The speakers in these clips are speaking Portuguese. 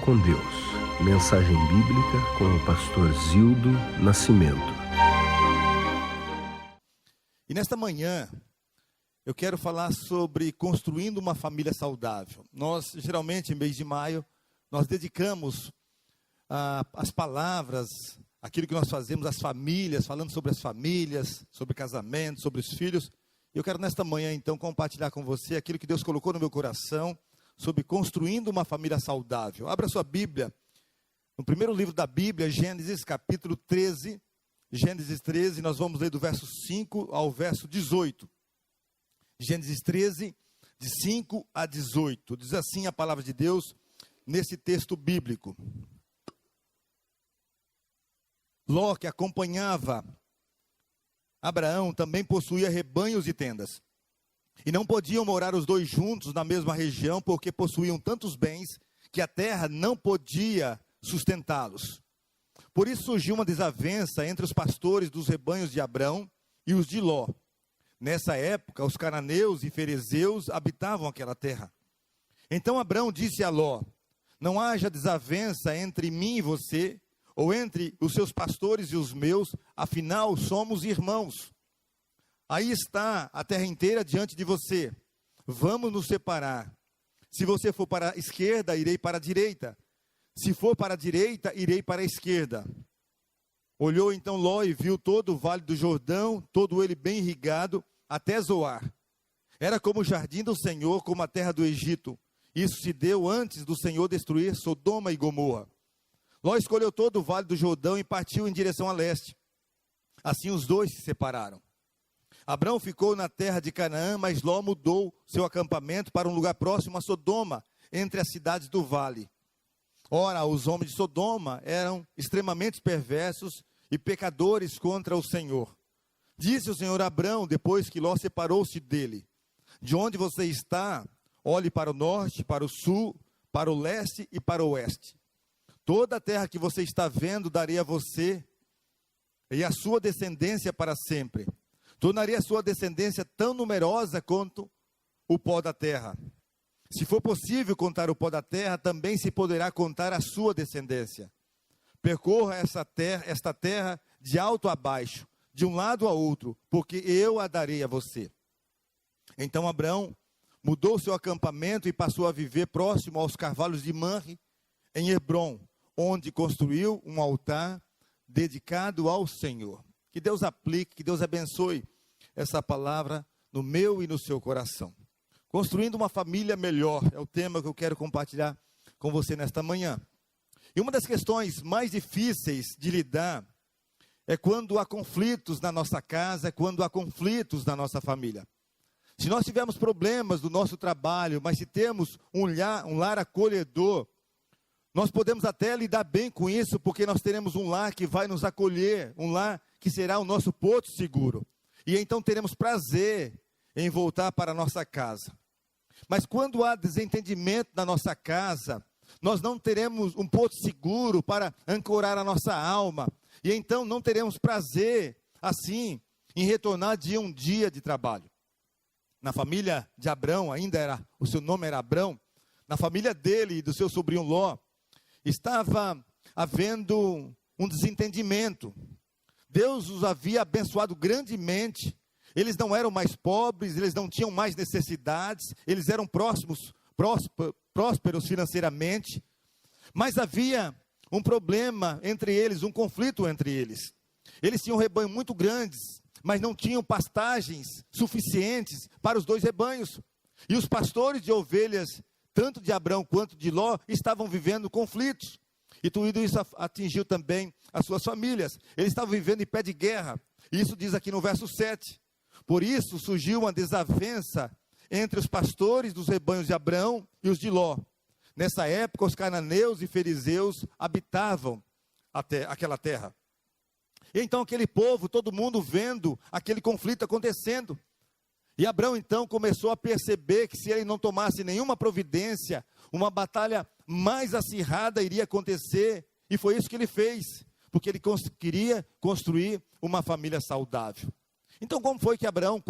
com Deus. Mensagem bíblica com o pastor Zildo Nascimento. E nesta manhã, eu quero falar sobre construindo uma família saudável. Nós, geralmente, em mês de maio, nós dedicamos as palavras, aquilo que nós fazemos, às famílias, falando sobre as famílias, sobre casamento, sobre os filhos. Eu quero nesta manhã, então, compartilhar com você aquilo que Deus colocou no meu coração, sobre construindo uma família saudável. Abra sua Bíblia, no primeiro livro da Bíblia, Gênesis capítulo 13, Gênesis 13, nós vamos ler do verso 5 ao verso 18. Gênesis 13, de 5 a 18, diz assim a palavra de Deus, nesse texto bíblico. Ló, que acompanhava Abraão, também possuía rebanhos e tendas. E não podiam morar os dois juntos na mesma região, porque possuíam tantos bens que a terra não podia sustentá-los. Por isso surgiu uma desavença entre os pastores dos rebanhos de Abrão e os de Ló. Nessa época, os cananeus e ferezeus habitavam aquela terra. Então Abrão disse a Ló: não haja desavença entre mim e você, ou entre os seus pastores e os meus, afinal somos irmãos. Aí está a terra inteira diante de você. Vamos nos separar. Se você for para a esquerda, irei para a direita. Se for para a direita, irei para a esquerda. Olhou então Ló e viu todo o vale do Jordão, todo ele bem irrigado, até Zoar. Era como o jardim do Senhor, como a terra do Egito. Isso se deu antes do Senhor destruir Sodoma e Gomorra. Ló escolheu todo o vale do Jordão e partiu em direção a leste. Assim os dois se separaram. Abrão ficou na terra de Canaã, mas Ló mudou seu acampamento para um lugar próximo a Sodoma, entre as cidades do vale. Ora, os homens de Sodoma eram extremamente perversos e pecadores contra o Senhor. Disse o Senhor a Abrão, depois que Ló separou-se dele: de onde você está, olhe para o norte, para o sul, para o leste e para o oeste. Toda a terra que você está vendo darei a você e a sua descendência para sempre. Tornaria a sua descendência tão numerosa quanto o pó da terra. Se for possível contar o pó da terra, também se poderá contar a sua descendência. Percorra esta terra de alto a baixo, de um lado a outro, porque eu a darei a você. Então Abrão mudou seu acampamento e passou a viver próximo aos carvalhos de Manre, em Hebrom, onde construiu um altar dedicado ao Senhor. Que Deus aplique, que Deus abençoe essa palavra no meu e no seu coração. Construindo uma família melhor é o tema que eu quero compartilhar com você nesta manhã. E uma das questões mais difíceis de lidar é quando há conflitos na nossa casa, quando há conflitos na nossa família. Se nós tivermos problemas do nosso trabalho, mas se temos um lar acolhedor, nós podemos até lidar bem com isso, porque nós teremos um lar que vai nos acolher, um lar que será o nosso porto seguro. E então teremos prazer em voltar para a nossa casa. Mas quando há desentendimento na nossa casa, nós não teremos um porto seguro para ancorar a nossa alma. E então não teremos prazer, assim, em retornar de um dia de trabalho. Na família de Abrão, o seu nome era Abrão, na família dele e do seu sobrinho Ló, estava havendo um desentendimento. Deus os havia abençoado grandemente. Eles não eram mais pobres, eles não tinham mais necessidades, eles eram prósperos financeiramente. Mas havia um problema entre eles, um conflito entre eles. Eles tinham um rebanho muito grandes, mas não tinham pastagens suficientes para os dois rebanhos. E os pastores de ovelhas, tanto de Abrão quanto de Ló, estavam vivendo conflitos. E tudo isso atingiu também as suas famílias. Eles estavam vivendo em pé de guerra. Isso diz aqui no verso 7. Por isso surgiu uma desavença entre os pastores dos rebanhos de Abrão e os de Ló. Nessa época, os cananeus e fariseus habitavam aquela terra. E então aquele povo, todo mundo vendo aquele conflito acontecendo. E Abrão então começou a perceber que se ele não tomasse nenhuma providência, uma batalha mais acirrada iria acontecer. E foi isso que ele fez, porque ele queria construir uma família saudável. Então como foi que Abraão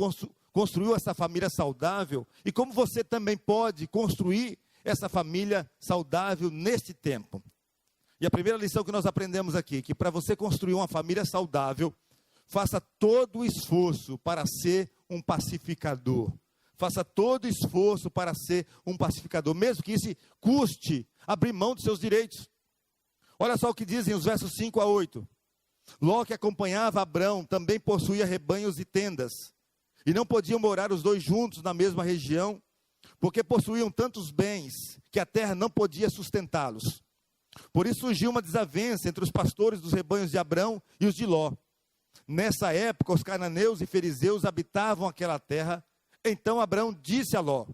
construiu essa família saudável? E como você também pode construir essa família saudável neste tempo. E a primeira lição que nós aprendemos aqui, que para você construir uma família saudável, faça todo o esforço para ser um pacificador. Faça todo o esforço para ser um pacificador, mesmo que isso custe abrir mão dos seus direitos. Olha só o que dizem os versos 5 a 8. Ló, que acompanhava Abrão, também possuía rebanhos e tendas, e não podiam morar os dois juntos na mesma região, porque possuíam tantos bens, que a terra não podia sustentá-los. Por isso surgiu uma desavença entre os pastores dos rebanhos de Abrão e os de Ló. Nessa época, os cananeus e fariseus habitavam aquela terra. Então Abrão disse a Ló: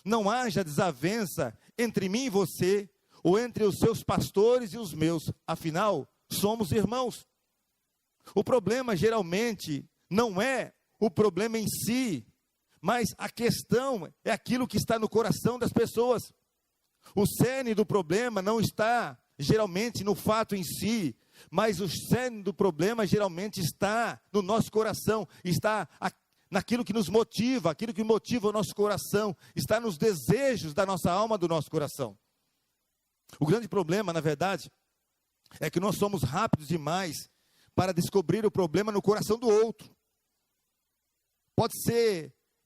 não haja desavença entre mim e você, ou entre os seus pastores e os meus, afinal, somos irmãos. O problema geralmente não é o problema em si, mas a questão é aquilo que está no coração das pessoas. O cerne do problema não está geralmente no fato em si, mas o cerne do problema geralmente está no nosso coração, está naquilo que nos motiva, aquilo que motiva o nosso coração, está nos desejos da nossa alma, do nosso coração. O grande problema, na verdade, é que nós somos rápidos demais para descobrir o problema no coração do outro.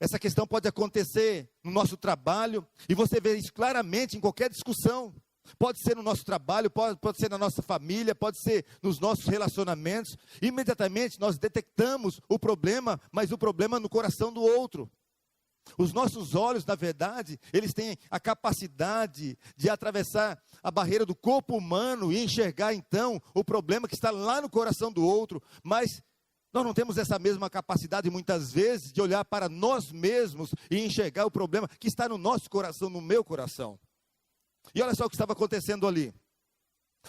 Essa questão pode acontecer no nosso trabalho, e você vê isso claramente em qualquer discussão. Pode ser no nosso trabalho, pode ser na nossa família, pode ser nos nossos relacionamentos. Imediatamente nós detectamos o problema, mas o problema no coração do outro. Os nossos olhos, na verdade, eles têm a capacidade de atravessar a barreira do corpo humano e enxergar então o problema que está lá no coração do outro, mas nós não temos essa mesma capacidade muitas vezes de olhar para nós mesmos e enxergar o problema que está no nosso coração, no meu coração. E olha só o que estava acontecendo ali.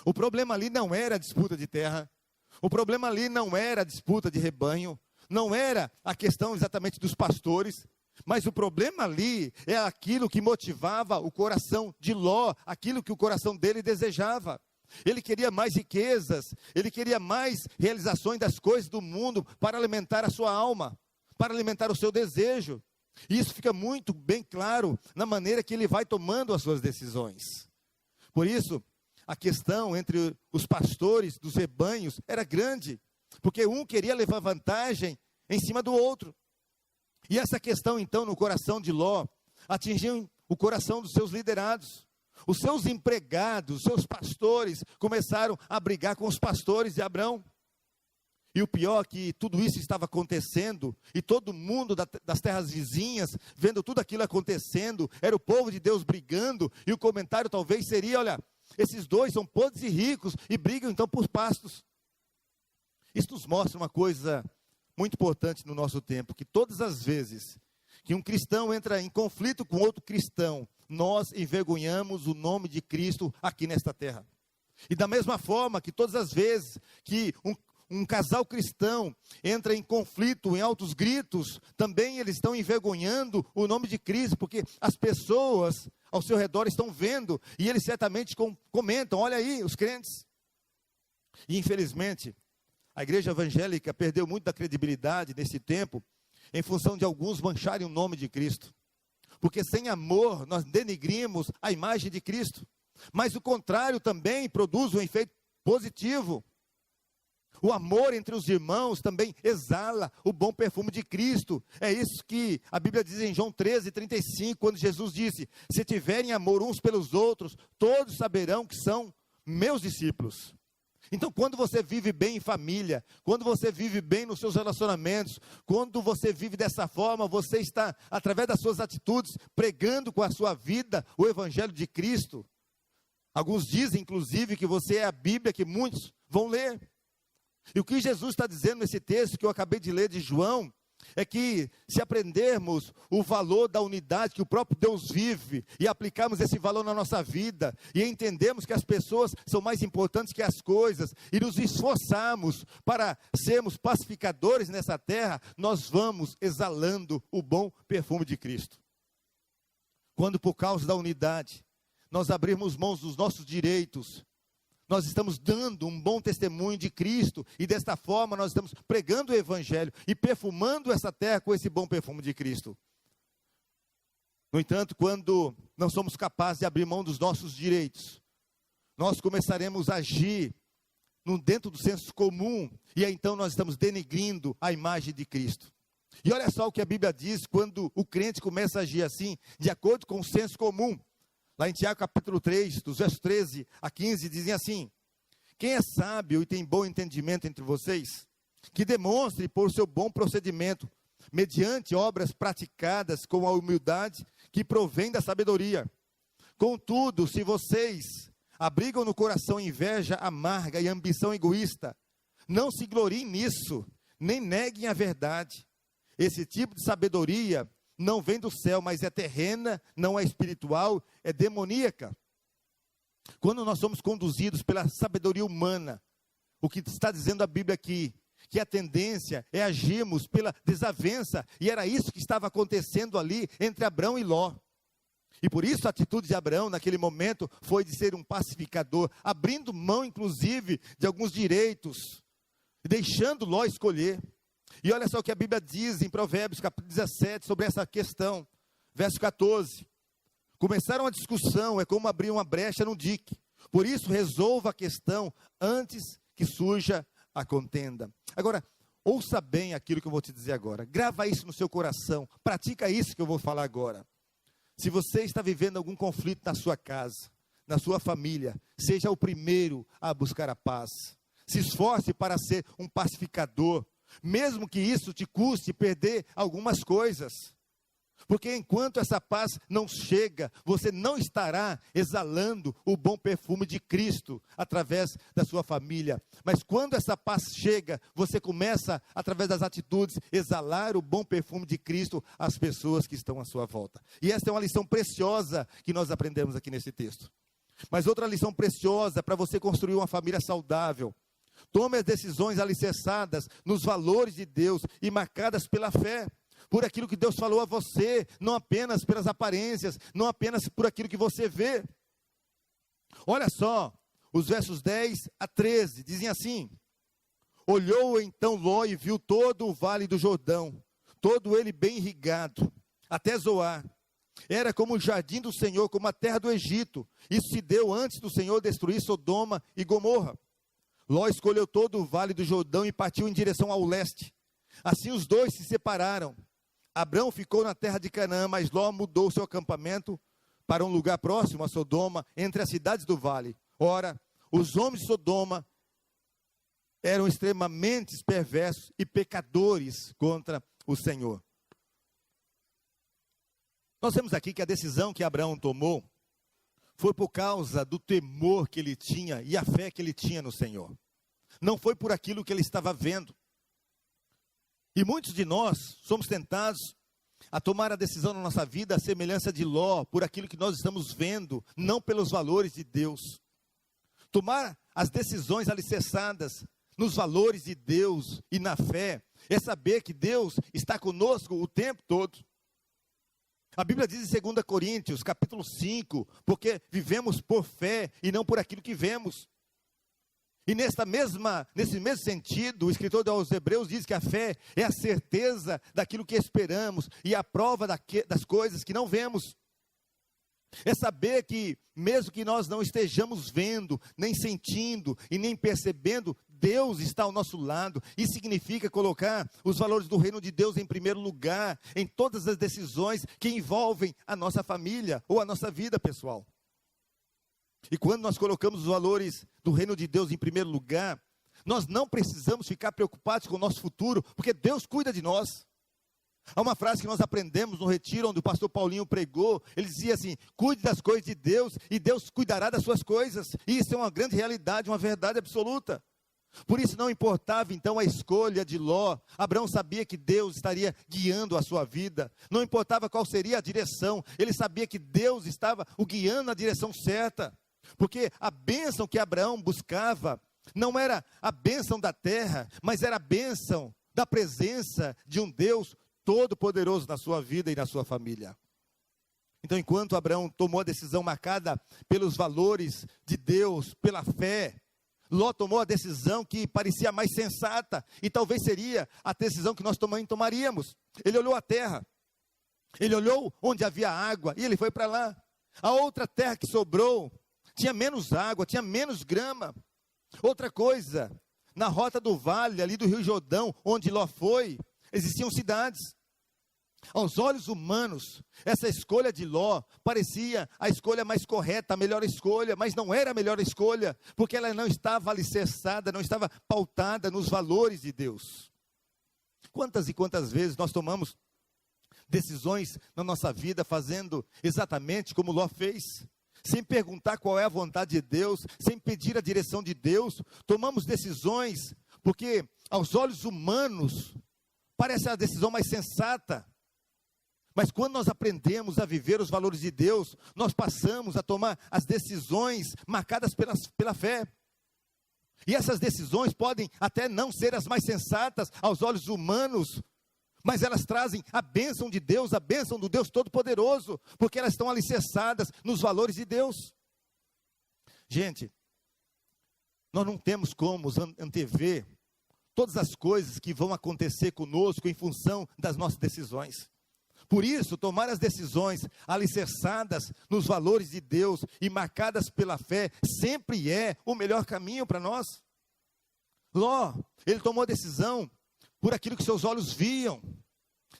O problema ali não era a disputa de terra, o problema ali não era a disputa de rebanho, não era a questão exatamente dos pastores, mas o problema ali é aquilo que motivava o coração de Ló, aquilo que o coração dele desejava. Ele queria mais riquezas, ele queria mais realizações das coisas do mundo para alimentar a sua alma, para alimentar o seu desejo. E isso fica muito bem claro na maneira que ele vai tomando as suas decisões. Por isso, a questão entre os pastores dos rebanhos era grande, porque um queria levar vantagem em cima do outro. E essa questão, então, no coração de Ló, atingiu o coração dos seus liderados. Os seus empregados, os seus pastores, começaram a brigar com os pastores de Abrão. E o pior é que tudo isso estava acontecendo, e todo mundo das terras vizinhas, vendo tudo aquilo acontecendo, era o povo de Deus brigando, e o comentário talvez seria: olha, esses dois são podres e ricos, e brigam então por pastos. Isso nos mostra uma coisa muito importante no nosso tempo, que todas as vezes que um cristão entra em conflito com outro cristão, nós envergonhamos o nome de Cristo aqui nesta terra. E da mesma forma que todas as vezes que um casal cristão entra em conflito, em altos gritos, também eles estão envergonhando o nome de Cristo, porque as pessoas ao seu redor estão vendo, e eles certamente comentam: olha aí, os crentes. E infelizmente, a igreja evangélica perdeu muito da credibilidade nesse tempo, em função de alguns mancharem o nome de Cristo, porque sem amor nós denegrimos a imagem de Cristo, mas o contrário também produz um efeito positivo. O amor entre os irmãos também exala o bom perfume de Cristo. É isso que a Bíblia diz em João 13:35, quando Jesus disse: se tiverem amor uns pelos outros, todos saberão que são meus discípulos. Então, quando você vive bem em família, quando você vive bem nos seus relacionamentos, quando você vive dessa forma, você está, através das suas atitudes, pregando com a sua vida o Evangelho de Cristo. Alguns dizem, inclusive, que você é a Bíblia que muitos vão ler. E o que Jesus está dizendo nesse texto que eu acabei de ler de João, é que se aprendermos o valor da unidade que o próprio Deus vive, e aplicarmos esse valor na nossa vida, e entendermos que as pessoas são mais importantes que as coisas, e nos esforçarmos para sermos pacificadores nessa terra, nós vamos exalando o bom perfume de Cristo. Quando por causa da unidade, nós abrirmos mãos dos nossos direitos, nós estamos dando um bom testemunho de Cristo, e desta forma nós estamos pregando o Evangelho, e perfumando essa terra com esse bom perfume de Cristo. No entanto, quando não somos capazes de abrir mão dos nossos direitos, nós começaremos a agir dentro do senso comum, e aí então nós estamos denegrindo a imagem de Cristo. E olha só o que a Bíblia diz quando o crente começa a agir assim, de acordo com o senso comum. Lá em Tiago capítulo 3, dos versos 13 a 15, dizem assim: quem é sábio e tem bom entendimento entre vocês, que demonstre por seu bom procedimento, mediante obras praticadas com a humildade que provém da sabedoria. Contudo, se vocês abrigam no coração inveja amarga e ambição egoísta, não se gloriem nisso, nem neguem a verdade. Esse tipo de sabedoria não vem do céu, mas é terrena, não é espiritual, é demoníaca. Quando nós somos conduzidos pela sabedoria humana, o que está dizendo a Bíblia aqui, que a tendência é agirmos pela desavença, e era isso que estava acontecendo ali entre Abrão e Ló. E por isso a atitude de Abraão naquele momento foi de ser um pacificador, abrindo mão inclusive de alguns direitos, deixando Ló escolher. E olha só o que a Bíblia diz em Provérbios capítulo 17 sobre essa questão, verso 14. Começaram a discussão, é como abrir uma brecha no dique. Por isso resolva a questão antes que surja a contenda. Agora, ouça bem aquilo que eu vou te dizer agora. Grava isso no seu coração, pratica isso que eu vou falar agora. Se você está vivendo algum conflito na sua casa, na sua família, seja o primeiro a buscar a paz. Se esforce para ser um pacificador, mesmo que isso te custe perder algumas coisas. Porque enquanto essa paz não chega, você não estará exalando o bom perfume de Cristo através da sua família. Mas quando essa paz chega, você começa, através das atitudes, exalar o bom perfume de Cristo às pessoas que estão à sua volta. E esta é uma lição preciosa que nós aprendemos aqui nesse texto. Mas outra lição preciosa para você construir uma família saudável. Tome as decisões alicerçadas nos valores de Deus e marcadas pela fé. Por aquilo que Deus falou a você, não apenas pelas aparências, não apenas por aquilo que você vê. Olha só, os versos 10 a 13, dizem assim: olhou então Ló e viu todo o vale do Jordão, todo ele bem irrigado, até Zoar. Era como o jardim do Senhor, como a terra do Egito. Isso se deu antes do Senhor destruir Sodoma e Gomorra. Ló escolheu todo o vale do Jordão e partiu em direção ao leste. Assim os dois se separaram. Abrão ficou na terra de Canaã, mas Ló mudou seu acampamento para um lugar próximo a Sodoma, entre as cidades do vale. Ora, os homens de Sodoma eram extremamente perversos e pecadores contra o Senhor. Nós vemos aqui que a decisão que Abraão tomou foi por causa do temor que ele tinha e a fé que ele tinha no Senhor. Não foi por aquilo que ele estava vendo. E muitos de nós somos tentados a tomar a decisão na nossa vida, a semelhança de Ló, por aquilo que nós estamos vendo, não pelos valores de Deus. Tomar as decisões alicerçadas nos valores de Deus e na fé, é saber que Deus está conosco o tempo todo. A Bíblia diz em 2 Coríntios, capítulo 5, porque vivemos por fé e não por aquilo que vemos. E nesse mesmo sentido, o escritor aos Hebreus diz que a fé é a certeza daquilo que esperamos e a prova das coisas que não vemos. É saber que, mesmo que nós não estejamos vendo, nem sentindo e nem percebendo, Deus está ao nosso lado. Isso significa colocar os valores do reino de Deus em primeiro lugar, em todas as decisões que envolvem a nossa família ou a nossa vida pessoal. E quando nós colocamos os valores do reino de Deus em primeiro lugar, nós não precisamos ficar preocupados com o nosso futuro, porque Deus cuida de nós. Há uma frase que nós aprendemos no retiro, onde o pastor Paulinho pregou, ele dizia assim: cuide das coisas de Deus, e Deus cuidará das suas coisas. E isso é uma grande realidade, uma verdade absoluta. Por isso não importava então a escolha de Ló. Abraão sabia que Deus estaria guiando a sua vida. Não importava qual seria a direção, ele sabia que Deus estava o guiando na direção certa. Porque a bênção que Abraão buscava não era a bênção da terra, mas era a bênção da presença de um Deus todo-poderoso na sua vida e na sua família. Então, enquanto Abraão tomou a decisão marcada pelos valores de Deus, pela fé, Ló tomou a decisão que parecia mais sensata, e talvez seria a decisão que nós também tomaríamos. Ele olhou a terra. Ele olhou onde havia água e ele foi para lá. A outra terra que sobrou tinha menos água, tinha menos grama. Outra coisa, na rota do vale, ali do Rio Jordão, onde Ló foi, existiam cidades. Aos olhos humanos, essa escolha de Ló parecia a escolha mais correta, a melhor escolha, mas não era a melhor escolha, porque ela não estava alicerçada, não estava pautada nos valores de Deus. Quantas e quantas vezes nós tomamos decisões na nossa vida fazendo exatamente como Ló fez, sem perguntar qual é a vontade de Deus, sem pedir a direção de Deus. Tomamos decisões porque aos olhos humanos parece a decisão mais sensata, mas quando nós aprendemos a viver os valores de Deus, nós passamos a tomar as decisões marcadas pela fé. E essas decisões podem até não ser as mais sensatas aos olhos humanos, mas elas trazem a bênção de Deus, a bênção do Deus Todo-Poderoso, porque elas estão alicerçadas nos valores de Deus. Gente, nós não temos como antever todas as coisas que vão acontecer conosco em função das nossas decisões. Por isso, tomar as decisões alicerçadas nos valores de Deus e marcadas pela fé, sempre é o melhor caminho para nós. Ló, ele tomou a decisão por aquilo que seus olhos viam,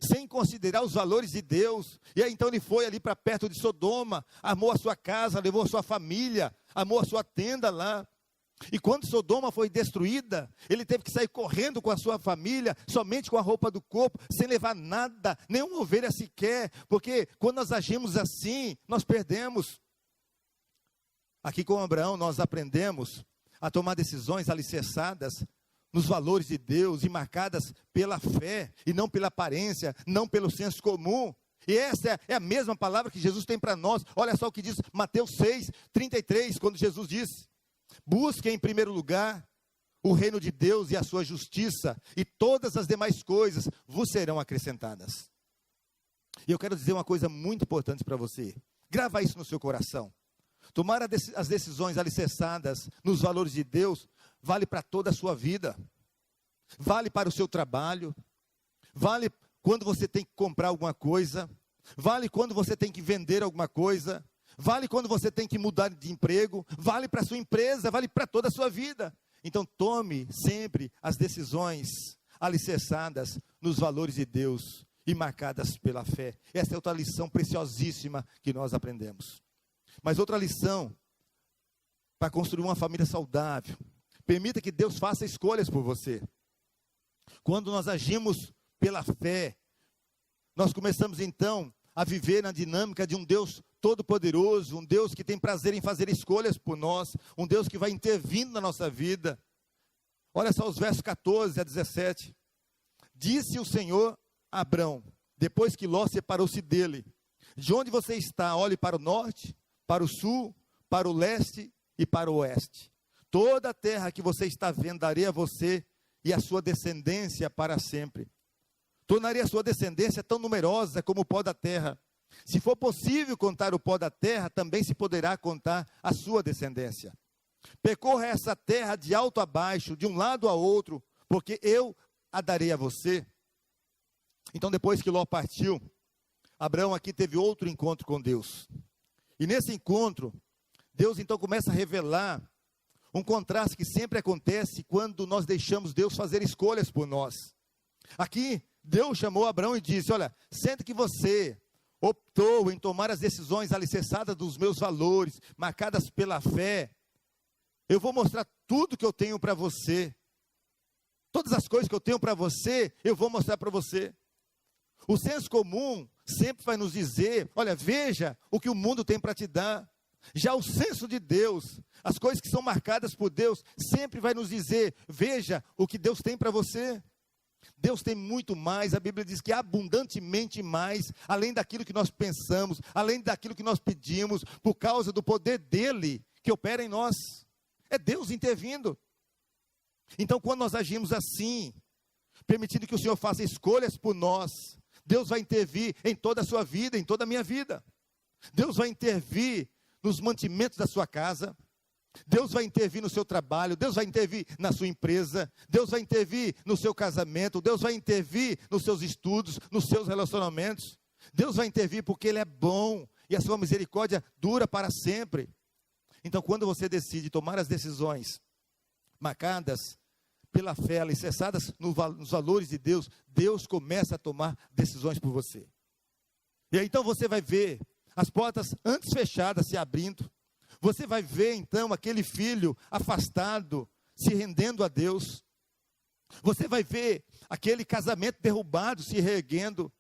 sem considerar os valores de Deus. E aí então ele foi ali para perto de Sodoma, armou a sua casa, levou a sua família, armou a sua tenda lá. E quando Sodoma foi destruída, ele teve que sair correndo com a sua família, somente com a roupa do corpo, sem levar nada, nem uma ovelha sequer, porque quando nós agimos assim, nós perdemos. Aqui com Abraão nós aprendemos a tomar decisões alicerçadas nos valores de Deus e marcadas pela fé, e não pela aparência, não pelo senso comum. E essa é a mesma palavra que Jesus tem para nós. Olha só o que diz Mateus 6:33, quando Jesus diz: busquem em primeiro lugar o reino de Deus e a sua justiça, e todas as demais coisas vos serão acrescentadas. E eu quero dizer uma coisa muito importante para você. Grava isso no seu coração. Tomar as decisões alicerçadas nos valores de Deus vale para toda a sua vida. Vale para o seu trabalho. Vale quando você tem que comprar alguma coisa. Vale quando você tem que vender alguma coisa. Vale quando você tem que mudar de emprego. Vale para a sua empresa. Vale para toda a sua vida. Então tome sempre as decisões alicerçadas nos valores de Deus e marcadas pela fé. Essa é outra lição preciosíssima que nós aprendemos. Mas outra lição, para construir uma família saudável: permita que Deus faça escolhas por você. Quando nós agimos pela fé, nós começamos então a viver na dinâmica de um Deus todo-poderoso, um Deus que tem prazer em fazer escolhas por nós, um Deus que vai intervindo na nossa vida. Olha só os versos 14 a 17. Disse o Senhor a Abrão, depois que Ló separou-se dele: de onde você está, olhe para o norte, para o sul, para o leste e para o oeste. Toda a terra que você está vendo darei a você e a sua descendência para sempre. Tornarei a sua descendência tão numerosa como o pó da terra. Se for possível contar o pó da terra, também se poderá contar a sua descendência. Percorra essa terra de alto a baixo, de um lado a outro, porque eu a darei a você. Então, depois que Ló partiu, Abraão aqui teve outro encontro com Deus. E nesse encontro, Deus então começa a revelar um contraste que sempre acontece quando nós deixamos Deus fazer escolhas por nós. Aqui, Deus chamou Abraão e disse: olha, sendo que você optou em tomar as decisões alicerçadas dos meus valores, marcadas pela fé, eu vou mostrar tudo que eu tenho para você. Todas as coisas que eu tenho para você, eu vou mostrar para você. O senso comum sempre vai nos dizer: olha, veja o que o mundo tem para te dar. Já o senso de Deus, as coisas que são marcadas por Deus, sempre vai nos dizer: veja o que Deus tem para você. Deus tem muito mais. A Bíblia diz que abundantemente mais, além daquilo que nós pensamos, além daquilo que nós pedimos, por causa do poder dele que opera em nós. É Deus intervindo. Então, quando nós agimos assim, permitindo que o Senhor faça escolhas por nós, Deus vai intervir em toda a sua vida, em toda a minha vida. Deus vai intervir nos mantimentos da sua casa. Deus vai intervir no seu trabalho. Deus vai intervir na sua empresa. Deus vai intervir no seu casamento. Deus vai intervir nos seus estudos, nos seus relacionamentos. Deus vai intervir porque Ele é bom e a sua misericórdia dura para sempre. Então, quando você decide tomar as decisões marcadas pela fé, alicerçadas nos valores de Deus, Deus começa a tomar decisões por você. E aí, então você vai ver as portas antes fechadas se abrindo. Você vai ver então aquele filho afastado se rendendo a Deus. Você vai ver aquele casamento derrubado se reerguendo.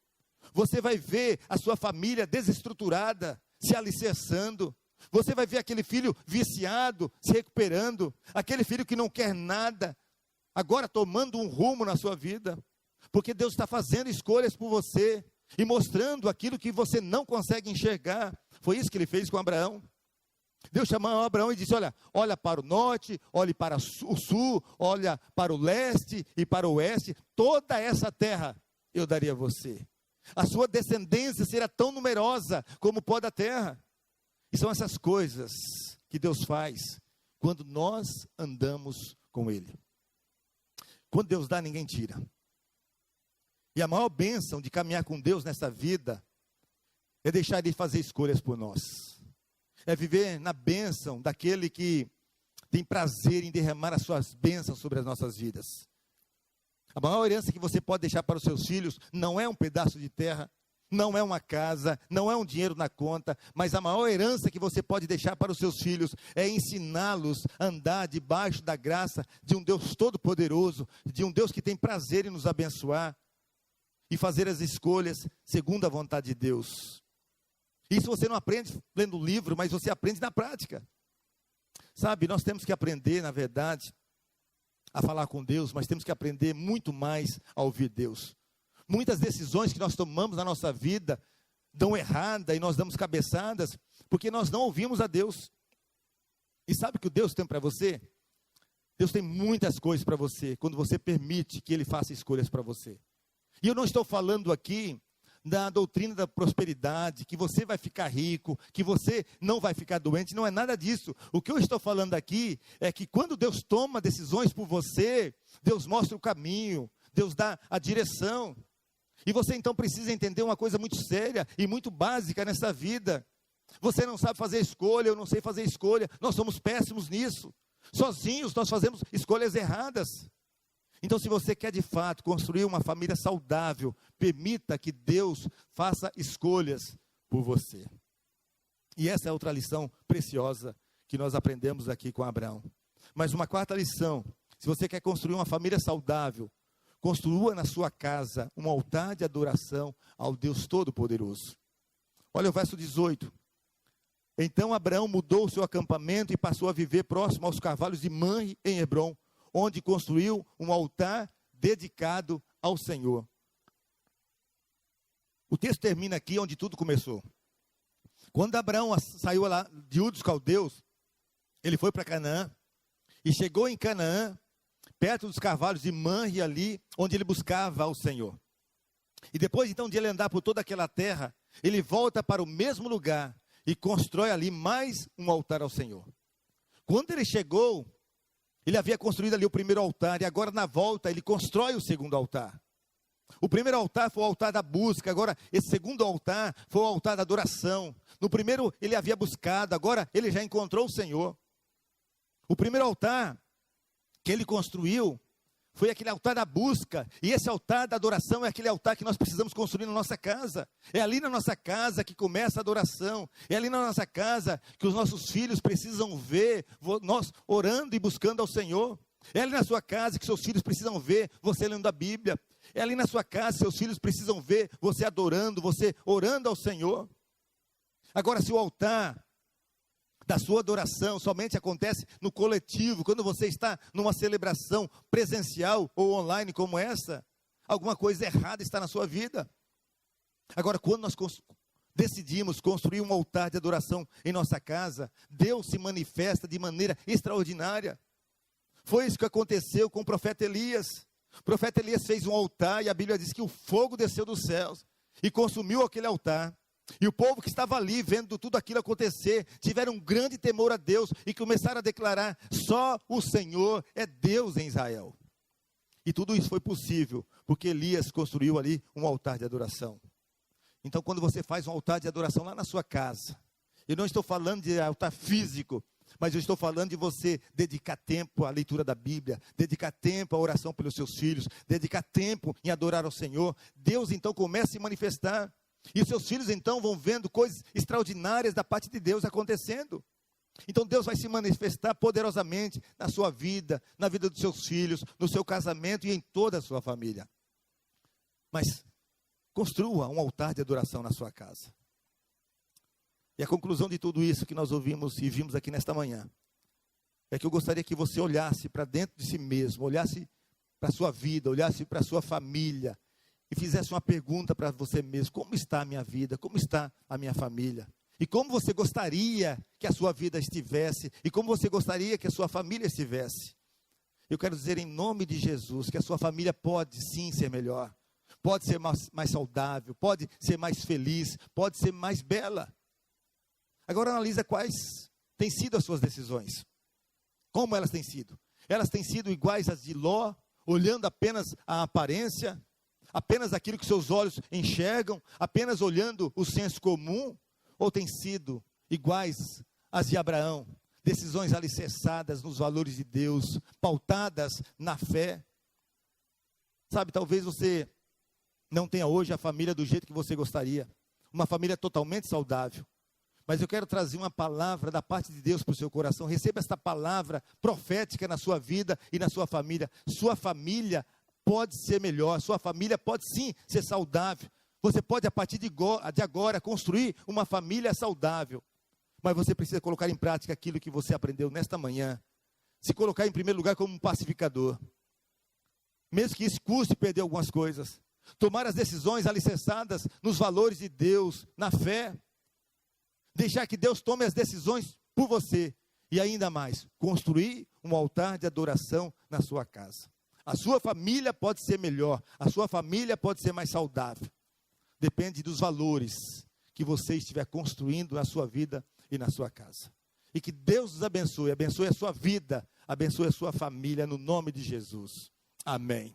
Você vai ver a sua família desestruturada se alicerçando. Você vai ver aquele filho viciado se recuperando. Aquele filho que não quer nada, agora tomando um rumo na sua vida. Porque Deus está fazendo escolhas por você e mostrando aquilo que você não consegue enxergar. Foi isso que Ele fez com Abraão. Deus chamou Abraão e disse: olha para o norte, olhe para o sul, olha para o leste e para o oeste, toda essa terra eu daria a você. A sua descendência será tão numerosa como o pó da terra. E são essas coisas que Deus faz quando nós andamos com Ele. Quando Deus dá, ninguém tira. E a maior bênção de caminhar com Deus nessa vida é deixar Ele fazer escolhas por nós. É viver na bênção daquele que tem prazer em derramar as suas bênçãos sobre as nossas vidas. A maior herança que você pode deixar para os seus filhos não é um pedaço de terra, não é uma casa, não é um dinheiro na conta, mas a maior herança que você pode deixar para os seus filhos é ensiná-los a andar debaixo da graça de um Deus todo-poderoso, de um Deus que tem prazer em nos abençoar e fazer as escolhas segundo a vontade de Deus. Isso você não aprende lendo o livro, mas você aprende na prática. Sabe, nós temos que aprender, na verdade, a falar com Deus, mas temos que aprender muito mais a ouvir Deus. Muitas decisões que nós tomamos na nossa vida dão errada e nós damos cabeçadas, porque nós não ouvimos a Deus. E sabe o que Deus tem para você? Deus tem muitas coisas para você, quando você permite que Ele faça escolhas para você. E eu não estou falando aqui da doutrina da prosperidade, que você vai ficar rico, que você não vai ficar doente, não é nada disso. O que eu estou falando aqui é que quando Deus toma decisões por você, Deus mostra o caminho, Deus dá a direção. E você então precisa entender uma coisa muito séria e muito básica nessa vida. Você não sabe fazer escolha, eu não sei fazer escolha, nós somos péssimos nisso. Sozinhos nós fazemos escolhas erradas. Então, se você quer de fato construir uma família saudável, permita que Deus faça escolhas por você. E essa é outra lição preciosa que nós aprendemos aqui com Abraão. Mas uma quarta lição: se você quer construir uma família saudável, construa na sua casa um altar de adoração ao Deus Todo-Poderoso. Olha o verso 18. Então Abraão mudou o seu acampamento e passou a viver próximo aos carvalhos de Manre, em Hebrom, onde construiu um altar dedicado ao Senhor. O texto termina aqui onde tudo começou. Quando Abraão saiu lá de Ur dos Caldeus, ele foi para Canaã, e chegou em Canaã, perto dos carvalhos de Manre, ali, onde ele buscava ao Senhor. E depois então de ele andar por toda aquela terra, ele volta para o mesmo lugar, e constrói ali mais um altar ao Senhor. Quando ele chegou, ele havia construído ali o primeiro altar, e agora na volta ele constrói o segundo altar. O primeiro altar foi o altar da busca, agora esse segundo altar foi o altar da adoração. No primeiro ele havia buscado, agora ele já encontrou o Senhor. O primeiro altar que ele construiu foi aquele altar da busca, e esse altar da adoração é aquele altar que nós precisamos construir na nossa casa. É ali na nossa casa que começa a adoração, é ali na nossa casa que os nossos filhos precisam ver nós orando e buscando ao Senhor. É ali na sua casa que seus filhos precisam ver você lendo a Bíblia. É ali na sua casa que seus filhos precisam ver você adorando, você orando ao Senhor. Agora, se o altar da sua adoração somente acontece no coletivo, quando você está numa celebração presencial ou online como essa, alguma coisa errada está na sua vida. Agora, quando nós decidimos construir um altar de adoração em nossa casa, Deus se manifesta de maneira extraordinária. Foi isso que aconteceu com o profeta Elias. O profeta Elias fez um altar e a Bíblia diz que o fogo desceu dos céus e consumiu aquele altar. E o povo que estava ali, vendo tudo aquilo acontecer, tiveram um grande temor a Deus e começaram a declarar: só o Senhor é Deus em Israel. E tudo isso foi possível porque Elias construiu ali um altar de adoração. Então, quando você faz um altar de adoração lá na sua casa, eu não estou falando de altar físico, mas eu estou falando de você dedicar tempo à leitura da Bíblia, dedicar tempo à oração pelos seus filhos, dedicar tempo em adorar ao Senhor. Deus então começa a se manifestar, e os seus filhos então vão vendo coisas extraordinárias da parte de Deus acontecendo. Então Deus vai se manifestar poderosamente na sua vida, na vida dos seus filhos, no seu casamento e em toda a sua família. Mas construa um altar de adoração na sua casa. E a conclusão de tudo isso que nós ouvimos e vimos aqui nesta manhã, é que eu gostaria que você olhasse para dentro de si mesmo, olhasse para a sua vida, olhasse para a sua família, e fizesse uma pergunta para você mesmo: como está a minha vida, como está a minha família? E como você gostaria que a sua vida estivesse, e como você gostaria que a sua família estivesse? Eu quero dizer em nome de Jesus, que a sua família pode sim ser melhor, pode ser mais saudável, pode ser mais feliz, pode ser mais bela. Agora analisa quais têm sido as suas decisões. Como elas têm sido? Elas têm sido iguais às de Ló, olhando apenas a aparência, apenas aquilo que seus olhos enxergam, apenas olhando o senso comum, ou têm sido iguais às de Abraão, decisões alicerçadas nos valores de Deus, pautadas na fé? Sabe, talvez você não tenha hoje a família do jeito que você gostaria, uma família totalmente saudável, mas eu quero trazer uma palavra da parte de Deus para o seu coração. Receba esta palavra profética na sua vida e na sua família. Sua família pode ser melhor, sua família pode sim ser saudável. Você pode, a partir de agora, construir uma família saudável. Mas você precisa colocar em prática aquilo que você aprendeu nesta manhã. Se colocar em primeiro lugar como um pacificador. Mesmo que isso custe perder algumas coisas. Tomar as decisões alicerçadas nos valores de Deus, na fé. Deixar que Deus tome as decisões por você. E ainda mais, construir um altar de adoração na sua casa. A sua família pode ser melhor. A sua família pode ser mais saudável. Depende dos valores que você estiver construindo na sua vida e na sua casa. E que Deus os abençoe a sua vida, abençoe a sua família, no nome de Jesus. Amém.